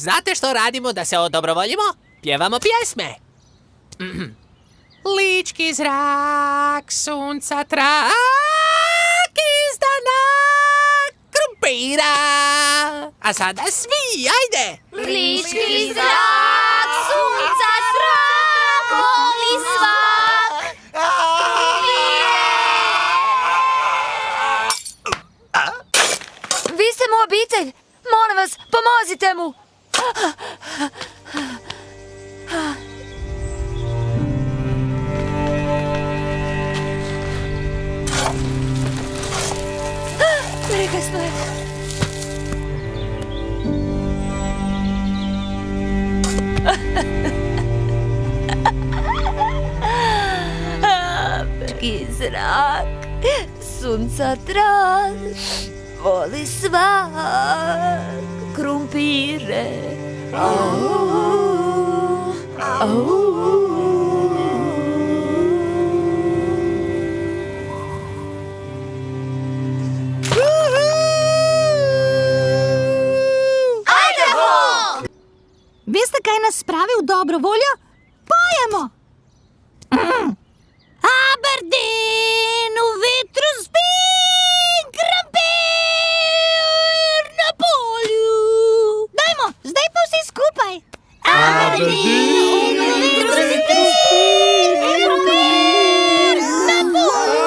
Znate što radimo da se odobrovoljimo? Pjevamo pjesme. Lički zrak, sunca trak, izdana krumpira. A sada svi, ajde! Lički zrak, sunca trak, voli svak. Vi ste mu obitelj. Molim vas, pomozite mu. Prekasno je. Lički zrak, sunca trak, voli svak krumpire. Veste, kaj nas spravi v dobro voljo? Pojemo! Aberdeen, v vetru spi, krompir na polju. Dajmo, zdaj pa vsi skupaj. Aberdeen, v vetru spi, krompir na polju.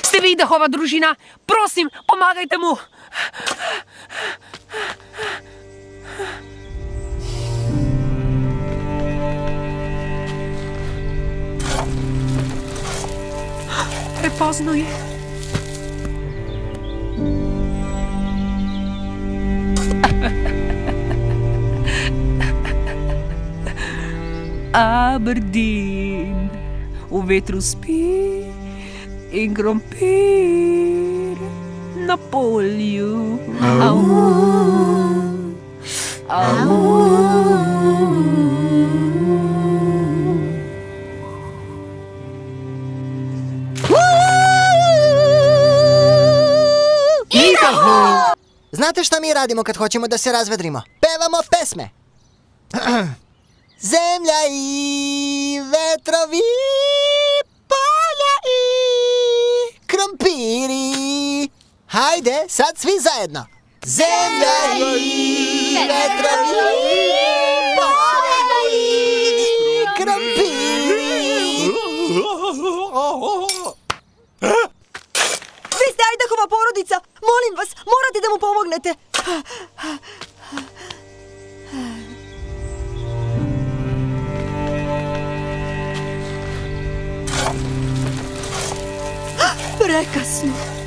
Ste vi Idahova družina? Prosim, pomagajte mu! Prepozno je. Aberdeen, v vetru spi in krompir na polju. Znate šta mi radimo kad hoćemo da se razvedrimo? Pevamo pesme. Zemlja i vetrovi, polja i krompiri. Hajde, sad svi zajedno. Zemlja i vetrovi, polja i krompiri. Vi ste Idahova porodica. Molim vas, morate da mu pomognete. Prekasno.